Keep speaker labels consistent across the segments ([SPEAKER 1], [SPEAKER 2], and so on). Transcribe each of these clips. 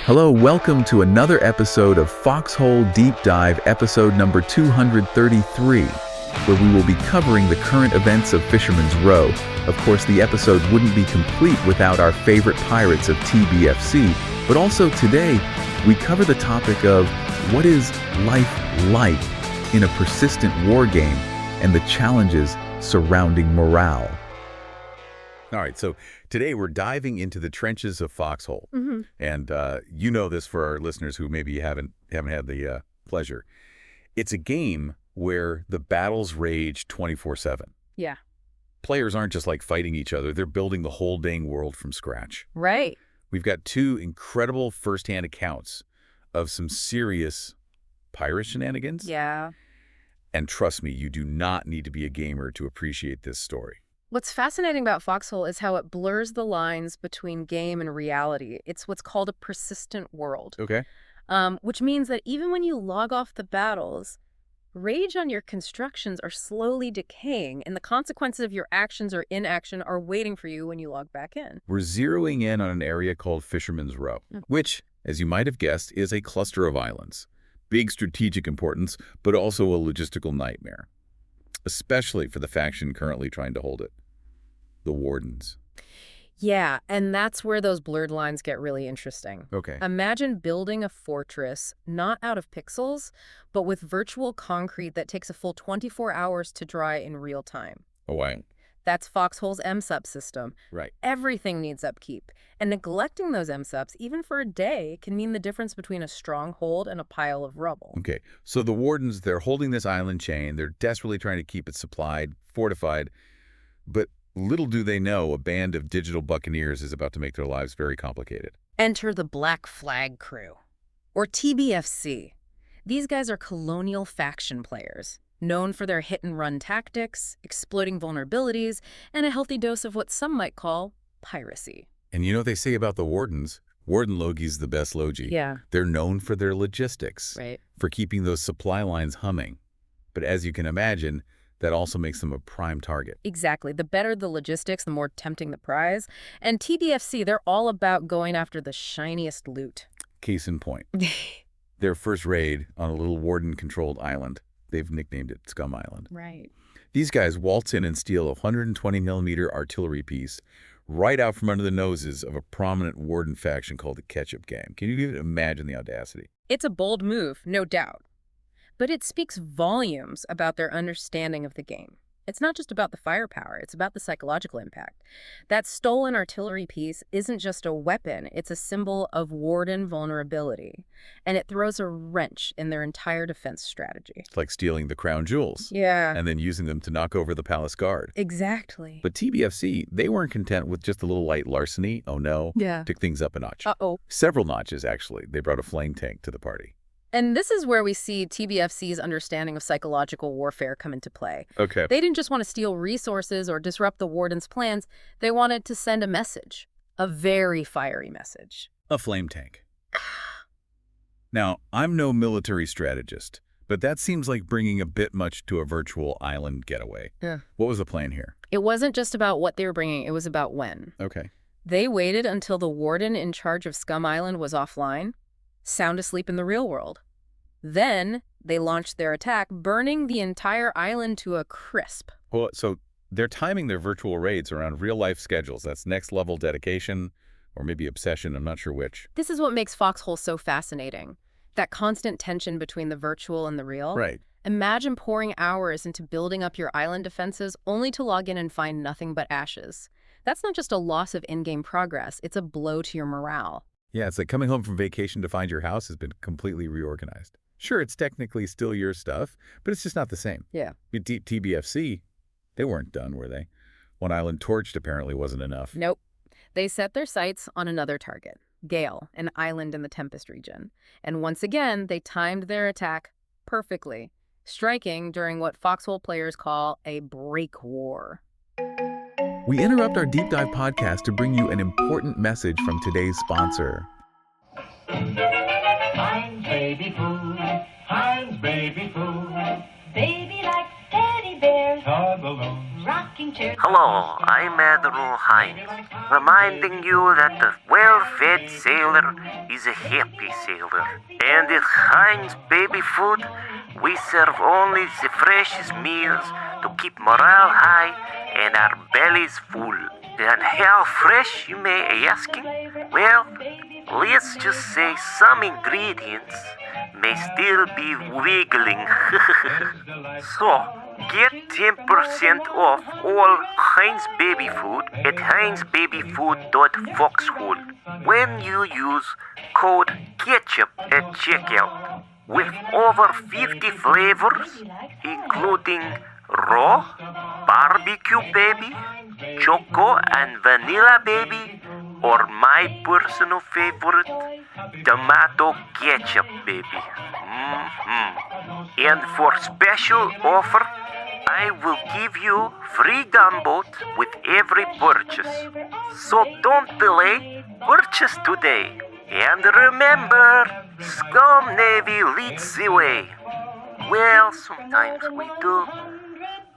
[SPEAKER 1] Hello, welcome to another episode of Foxhole Deep Dive, episode number 233, where we will be covering the current events of Fisherman's Row. Of course, the episode wouldn't be complete without our favorite pirates of TBFC, but also today, we cover the topic of what is life like in a persistent war game and the challenges surrounding morale. All right, so today we're diving into the trenches of Foxhole. And you know this for our listeners who maybe haven't had the pleasure. It's a game where the battles rage 24/7.
[SPEAKER 2] Yeah.
[SPEAKER 1] Players aren't just like fighting each other. They're building the whole dang world from scratch.
[SPEAKER 2] Right.
[SPEAKER 1] We've got two incredible firsthand accounts of some serious pirate shenanigans.
[SPEAKER 2] Yeah.
[SPEAKER 1] And trust me, you do not need to be a gamer to appreciate this story.
[SPEAKER 2] What's fascinating about Foxhole is how it blurs the lines between game and reality. It's what's called a persistent world.
[SPEAKER 1] Okay.
[SPEAKER 2] Which means that even when you log off the battles, rage on your constructions are slowly decaying, and the consequences of your actions or inaction are waiting for you when you log back in.
[SPEAKER 1] We're zeroing in on an area called Fisherman's Row, which, as you might have guessed, is a cluster of islands. Big strategic importance, but also a logistical nightmare, especially for the faction currently trying to hold it, the Wardens.
[SPEAKER 2] Yeah, and that's where those blurred lines get really interesting.
[SPEAKER 1] Okay.
[SPEAKER 2] Imagine building a fortress, not out of pixels, but with virtual concrete that takes a full 24 hours to dry in real time.
[SPEAKER 1] Oh, wow.
[SPEAKER 2] That's Foxhole's M-Sub system.
[SPEAKER 1] Right.
[SPEAKER 2] Everything needs upkeep. And neglecting those M-Subs, even for a day, can mean the difference between a stronghold and a pile of rubble.
[SPEAKER 1] Okay, so the Wardens, they're holding this island chain. They're desperately trying to keep it supplied, fortified. But little do they know, a band of digital buccaneers is about to make their lives very complicated.
[SPEAKER 2] Enter the Black Flag Crew, or TBFC. These guys are colonial faction players, known for their hit-and-run tactics, exploiting vulnerabilities, and a healthy dose of what some might call piracy.
[SPEAKER 1] And you know what they say about the Wardens? Warden Logie's the best Logie.
[SPEAKER 2] Yeah.
[SPEAKER 1] They're known for their logistics,
[SPEAKER 2] Right.
[SPEAKER 1] for keeping those supply lines humming. But as you can imagine, that also makes them a prime target.
[SPEAKER 2] Exactly. The better the logistics, the more tempting the prize. And TBFC, they're all about going after the shiniest loot.
[SPEAKER 1] Case in point. Their first raid on a little Warden-controlled island. They've nicknamed it Scum Island.
[SPEAKER 2] Right.
[SPEAKER 1] These guys waltz in and steal a 120mm artillery piece right out from under the noses of a prominent Warden faction called the Ketchup Gang. Can you even imagine the audacity?
[SPEAKER 2] It's a bold move, no doubt. But it speaks volumes about their understanding of the game. It's not just about the firepower, it's about the psychological impact. That stolen artillery piece isn't just a weapon, it's a symbol of Warden vulnerability. And it throws a wrench in their entire defense strategy.
[SPEAKER 1] It's like stealing the crown jewels.
[SPEAKER 2] Yeah.
[SPEAKER 1] And then using them to knock over the palace guard.
[SPEAKER 2] Exactly.
[SPEAKER 1] But TBFC, they weren't content with just a little light larceny. Oh no.
[SPEAKER 2] Yeah.
[SPEAKER 1] Took things up a notch.
[SPEAKER 2] Uh-oh.
[SPEAKER 1] Several notches, actually. They brought a flame tank to the party.
[SPEAKER 2] And this is where we see TBFC's understanding of psychological warfare come into play.
[SPEAKER 1] Okay.
[SPEAKER 2] They didn't just want to steal resources or disrupt the Warden's plans. They wanted to send a message. A very fiery message.
[SPEAKER 1] A flame tank. Now, I'm no military strategist, but that seems like bringing a bit much to a virtual island getaway.
[SPEAKER 2] Yeah.
[SPEAKER 1] What was the plan here?
[SPEAKER 2] It wasn't just about what they were bringing, it was about when.
[SPEAKER 1] Okay.
[SPEAKER 2] They waited until the Warden in charge of Scum Island was offline, sound asleep in the real world. Then they launched their attack, burning the entire island to a crisp.
[SPEAKER 1] Well, so they're timing their virtual raids around real-life schedules. That's next-level dedication or maybe obsession. I'm not sure which.
[SPEAKER 2] This is what makes Foxhole so fascinating. That constant tension between the virtual and the real.
[SPEAKER 1] Right.
[SPEAKER 2] Imagine pouring hours into building up your island defenses only to log in and find nothing but ashes. That's not just a loss of in-game progress, it's a blow to your morale.
[SPEAKER 1] Yeah, it's like coming home from vacation to find your house has been completely reorganized. Sure, it's technically still your stuff, but it's just not the same.
[SPEAKER 2] Yeah.
[SPEAKER 1] TBFC, they weren't done, were they? One island torched apparently wasn't enough.
[SPEAKER 2] Nope. They set their sights on another target, Gale, an island in the Tempest region. And once again, they timed their attack perfectly, striking during what Foxhole players call a break war.
[SPEAKER 1] We interrupt our Deep Dive podcast to bring you an important message from today's sponsor.
[SPEAKER 3] Heinz baby food, Heinz baby food. Baby likes teddy bears, toy balloons, rocking chairs.
[SPEAKER 4] Hello, I'm Admiral Heinz, reminding you that the well-fed sailor is is a happy sailor. And at Heinz Baby Food, we serve only the freshest meals to keep morale high and our bellies full. And how fresh, you may be asking? Well, let's just say some ingredients may still be wiggling. So, get 10% off all Heinz Baby Food at heinzbabyfood.foxhole when you use code KETCHUP at checkout. With over 50 flavors, including raw, barbecue baby, choco and vanilla baby, or my personal favorite, tomato ketchup baby. And for special offer, I will give you free gunboat with every purchase. So don't delay, purchase today. And remember, Scum Navy leads the way. Well, sometimes we do.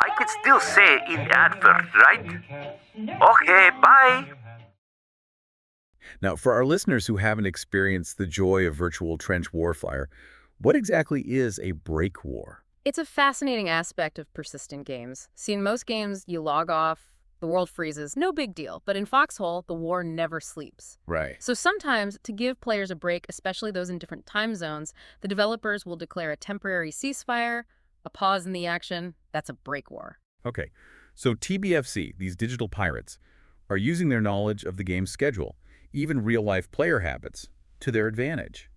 [SPEAKER 4] I could still say in advert, right? Okay, bye.
[SPEAKER 1] Now, for our listeners who haven't experienced the joy of virtual trench warfare, what exactly is a break war?
[SPEAKER 2] It's a fascinating aspect of persistent games. See, in most games, you log off, the world freezes, no big deal. But in Foxhole, the war never sleeps.
[SPEAKER 1] Right.
[SPEAKER 2] So sometimes, to give players a break, especially those in different time zones, the developers will declare a temporary ceasefire, a pause in the action. That's a break war.
[SPEAKER 1] Okay, so TBFC, these digital pirates, are using their knowledge of the game's schedule, even real-life player habits, to their advantage.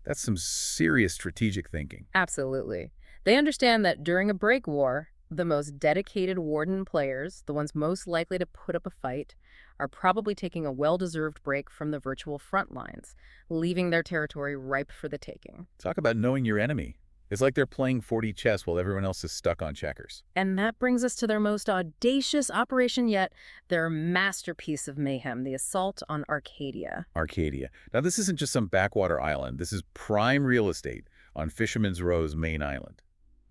[SPEAKER 1] That's some serious strategic thinking.
[SPEAKER 2] Absolutely. They understand that during a break war, the most dedicated warden players, the ones most likely to put up a fight, are probably taking a well-deserved break from the virtual front lines, leaving their territory ripe for the taking.
[SPEAKER 1] Talk about knowing your enemy. It's like they're playing 4D chess while everyone else is stuck on checkers.
[SPEAKER 2] And that brings us to their most audacious operation yet, their masterpiece of mayhem, the assault on Arcadia.
[SPEAKER 1] Arcadia. Now, this isn't just some backwater island. This is prime real estate on Fisherman's Row's main island.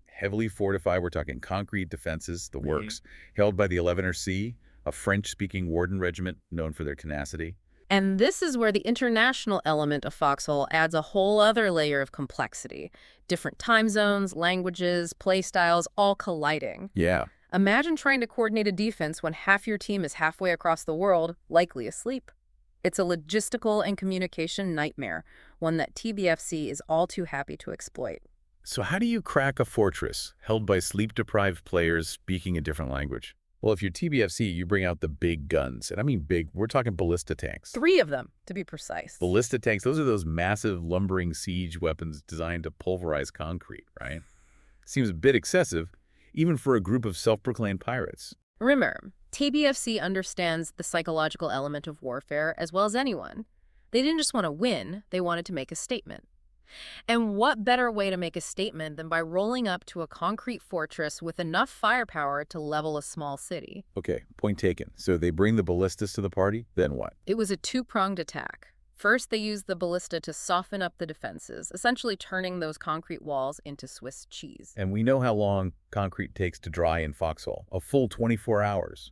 [SPEAKER 1] Heavily fortified, we're talking concrete defenses, the works, held by the 11er C, a French-speaking warden regiment known for their tenacity.
[SPEAKER 2] And this is where the international element of Foxhole adds a whole other layer of complexity. Different time zones, languages, play styles, all colliding.
[SPEAKER 1] Yeah.
[SPEAKER 2] Imagine trying to coordinate a defense when half your team is halfway across the world, likely asleep. It's a logistical and communication nightmare, one that TBFC is all too happy to exploit.
[SPEAKER 1] So how do you crack a fortress held by sleep-deprived players speaking a different language? Well, if you're TBFC, you bring out the big guns. And I mean big, we're talking ballista tanks.
[SPEAKER 2] 3 of them, to be precise.
[SPEAKER 1] Ballista tanks, those are those massive lumbering siege weapons designed to pulverize concrete, right? Seems a bit excessive, even for a group of self-proclaimed pirates.
[SPEAKER 2] Remember, TBFC understands the psychological element of warfare as well as anyone. They didn't just want to win, they wanted to make a statement. And what better way to make a statement than by rolling up to a concrete fortress with enough firepower to level a small city?
[SPEAKER 1] Okay, point taken. So they bring the ballistas to the party, then what?
[SPEAKER 2] It was a two-pronged attack. First, they used the ballista to soften up the defenses, essentially turning those concrete walls into Swiss cheese.
[SPEAKER 1] And we know how long concrete takes to dry in Foxhole, a full 24 hours.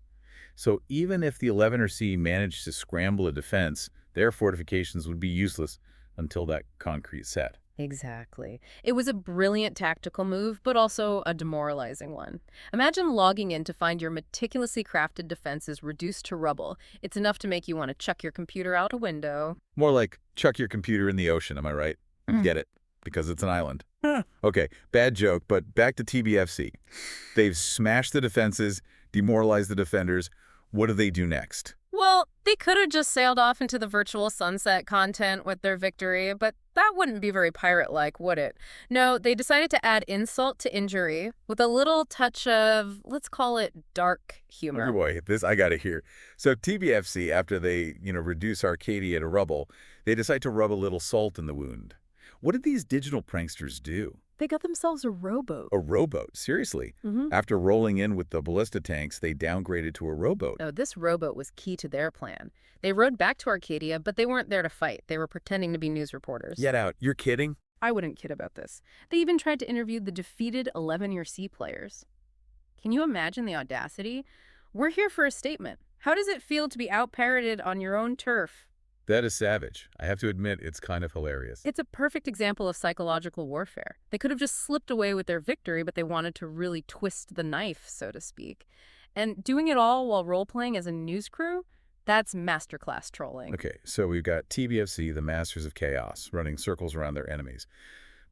[SPEAKER 1] So even if the 11er C managed to scramble a defense, their fortifications would be useless until that concrete set.
[SPEAKER 2] Exactly. It was a brilliant tactical move, but also a demoralizing one. Imagine logging in to find your meticulously crafted defenses reduced to rubble. It's enough to make you want to chuck your computer out a window.
[SPEAKER 1] More like chuck your computer in the ocean, am I right? Get it? Because it's an island. Okay, bad joke, but back to TBFC. They've smashed the defenses, demoralized the defenders. What do they do next?
[SPEAKER 2] Well, they could have just sailed off into the virtual sunset content with their victory, but that wouldn't be very pirate-like, would it? No, they decided to add insult to injury with a little touch of, let's call it, dark humor.
[SPEAKER 1] Oh boy, this I gotta hear. So TBFC, after they, reduce Arcadia to rubble, they decide to rub a little salt in the wound. What did these digital pranksters do?
[SPEAKER 2] They got themselves a rowboat.
[SPEAKER 1] A rowboat, seriously. After rolling in with the ballista tanks, they downgraded to a rowboat.
[SPEAKER 2] Oh, this rowboat was key to their plan. They rowed back to Arcadia, but they weren't there to fight. They were pretending to be news reporters.
[SPEAKER 1] Get out. You're kidding?
[SPEAKER 2] I wouldn't kid about this. They even tried to interview the defeated 11-year C players. Can you imagine the audacity? We're here for a statement. How does it feel to be out-pirated on your own turf?
[SPEAKER 1] That is savage. I have to admit, it's kind of hilarious.
[SPEAKER 2] It's a perfect example of psychological warfare. They could have just slipped away with their victory, but they wanted to really twist the knife, so to speak. And doing it all while role-playing as a news crew, that's masterclass trolling.
[SPEAKER 1] Okay, so we've got TBFC, the Masters of Chaos, running circles around their enemies.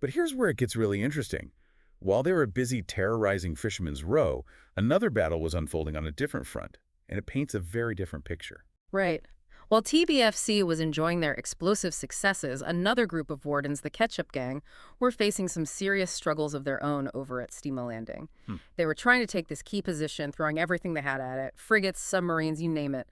[SPEAKER 1] But here's where it gets really interesting. While they were busy terrorizing Fisherman's Row, another battle was unfolding on a different front, and it paints a very different picture.
[SPEAKER 2] Right. While TBFC was enjoying their explosive successes, another group of wardens, the Ketchup Gang, were facing some serious struggles of their own over at Steamer Landing. They were trying to take this key position, throwing everything they had at it, frigates, submarines, you name it.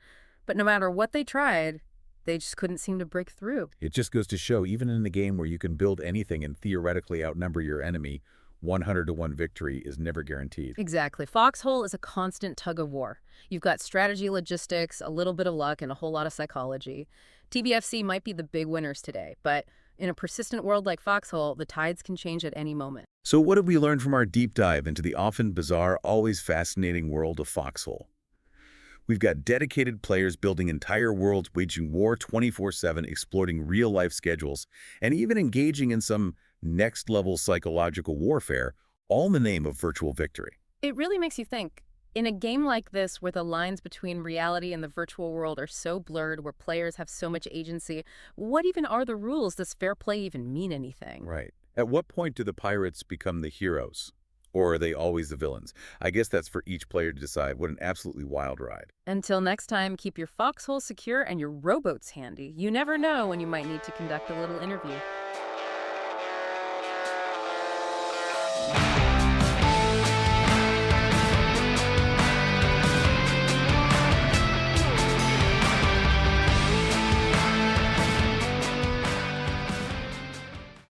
[SPEAKER 2] But no matter what they tried, they just couldn't seem to break through.
[SPEAKER 1] It just goes to show, even in a game where you can build anything and theoretically outnumber your enemy, 100-to-1 victory is never guaranteed.
[SPEAKER 2] Exactly. Foxhole is a constant tug of war. You've got strategy, logistics, a little bit of luck, and a whole lot of psychology. TBFC might be the big winners today, but in a persistent world like Foxhole, the tides can change at any moment.
[SPEAKER 1] So what have we learned from our deep dive into the often bizarre, always fascinating world of Foxhole? We've got dedicated players building entire worlds, waging war 24/7, exploiting real-life schedules, and even engaging in some next-level psychological warfare, all in the name of virtual victory.
[SPEAKER 2] It really makes you think. In a game like this, where the lines between reality and the virtual world are so blurred, where players have so much agency, what even are the rules? Does fair play even mean anything?
[SPEAKER 1] Right. At what point do the pirates become the heroes? Or are they always the villains? I guess that's for each player to decide. What an absolutely wild ride.
[SPEAKER 2] Until next time, keep your foxhole secure and your rowboats handy. You never know when you might need to conduct a little interview.